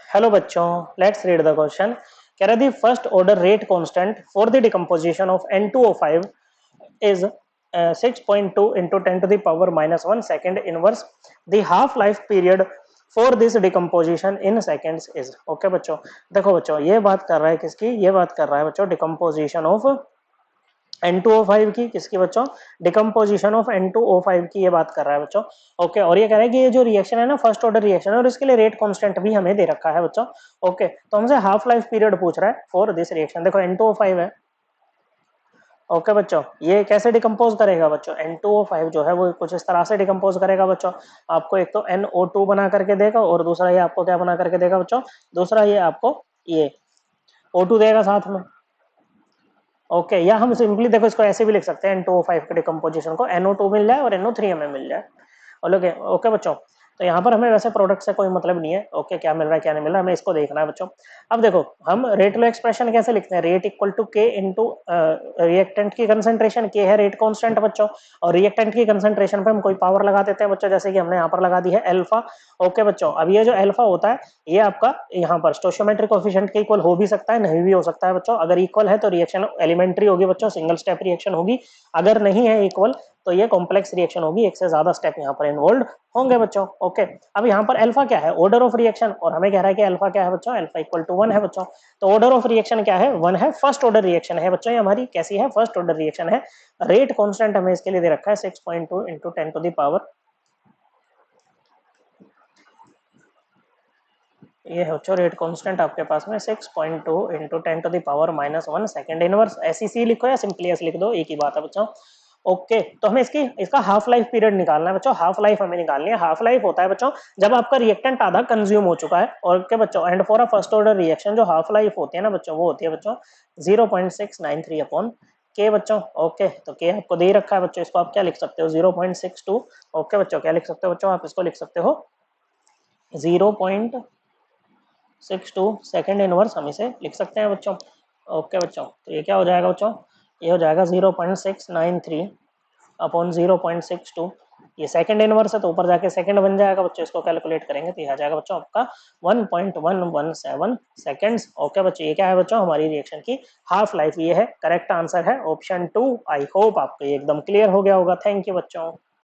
Hello बच्चों, let's read the question. कह रहा the first order rate constant for the decomposition of N2O5 is 6.2 into 10 to the power minus 1 second inverse. The half life period for this decomposition in seconds is okay बच्चों। देखो बच्चों, ये बात कर रहा है किसकी? ये बात कर रहा है बच्चों डिकम्पोजिशन ऑफ N2O5 की। किसकी बच्चों? डिकम्पोजिशन ऑफ N2O5 की ये बात कर रहा है बच्चों। ओके, और ये कह रहा है कि ये जो रिएक्शन है ना फर्स्ट ऑर्डर रिएक्शन है और इसके लिए रेट कांस्टेंट भी हमें दे रखा है बच्चों। ओके, तो हमसे हाफ लाइफ पीरियड पूछ रहा है फॉर दिस रिएक्शन। देखो N2O5 है। ओके बच्चों, ये कैसे डिकम्पोज करेगा बच्चों? N2O5 जो है वो कुछ इस तरह से डिकम्पोज करेगा बच्चों। आपको एक तो NO2 बना करके देगा और दूसरा ये आपको क्या बना करके देगा बच्चों? दूसरा ये आपको ये O2 देगा साथ में। ओके, या हम सिंपली देखो इसको ऐसे भी लिख सकते हैं N2O5 के डिकम्पोजिशन को NO2 मिल जाए और NO3 हमें मिल जाए। ओके ओके बच्चों, तो यहाँ पर हमें वैसे प्रोडक्ट से कोई मतलब नहीं है। ओके, क्या मिल रहा है क्या नहीं मिल रहा है हमें इसको देखना है बच्चों। अब देखो हम रेट लो एक्सप्रेशन कैसे लिखते हैं? रेट इक्वल टू के इंटू रिएक्टेंट की कंसंट्रेशन। के है रेट कांस्टेंट बच्चों, और रिएक्टेंट की कंसंट्रेशन पे हम कोई पावर लगा देते हैं बच्चों, जैसे कि हमने यहाँ पर लगा दी है अल्फा। ओके बच्चों, अब ये जो अल्फा होता है ये आपका यहाँ पर स्टोइचियोमेट्रिक कोएफिशिएंट के इक्वल हो भी सकता है, नहीं भी हो सकता है बच्चों। अगर इक्वल है तो रिएक्शन एलिमेंट्री होगी बच्चों, सिंगल स्टेप रिएक्शन होगी। अगर नहीं है इक्वल तो ये कॉम्प्लेक्स रिएक्शन होगी, एक से ज्यादा स्टेप यहाँ पर इन्वॉल्व होंगे बच्चों। ओके, अब यहाँ पर अल्फा क्या है? ऑर्डर ऑफ रिएक्शन, और हमें कह रहा है कि अल्फा क्या है बच्चों? अल्फा इक्वल टू 1 है बच्चों। तो ऑर्डर ऑफ रिएक्शन क्या है? 1 है, फर्स्ट ऑर्डर रिएक्शन है बच्चों। ये हमारी कैसी है? फर्स्ट ऑर्डर रिएक्शन है। रेट कांस्टेंट हमें इसके लिए दे रखा है 6.2 into 10 to the power, ये है बच्चों रेट कांस्टेंट आपके पास में 6.2 into 10 to the power minus 1 second inverse. SEC लिखो या सिंपली एस लिख दो, एक ही बात है बच्चों। ओके, तो हमें इसका हाफ लाइफ पीरियड निकालना है बच्चों। हाफ लाइफ हमें निकालनी है। हाफ लाइफ होता है बच्चों जब आपका रिएक्टेंट आधा कंज्यूम हो चुका है। और क्या बच्चों? And for a first order reaction जो हाफ लाइफ होती है ना बच्चों, वो होती है बच्चों 0.693 अपॉन के बच्चों। ओके, तो के आपको दे रखा है बच्चों, इसको आप क्या लिख सकते हो? 0.62। ओके बच्चों, क्या लिख सकते हो बच्चों? आप इसको लिख सकते हो 0.62 सेकंड इनवर्स, हम इसे लिख सकते हैं बच्चों। ओके बच्चों, तो ये क्या हो जाएगा बच्चों? ये हो जाएगा 0.693 अपॉन 0.62। ये सेकंड इनवर्स है तो ऊपर जाके सेकंड बन जाएगा बच्चों। इसको कैलकुलेट करेंगे तो ये आ जाएगा बच्चों आपका 1.117 सेकंड्स। ओके बच्चों, ये क्या है बच्चों? हमारी रिएक्शन की हाफ लाइफ ये है। करेक्ट आंसर है ऑप्शन 2। आई होप आपको ये एकदम क्लियर हो गया होगा। थैंक यू बच्चों।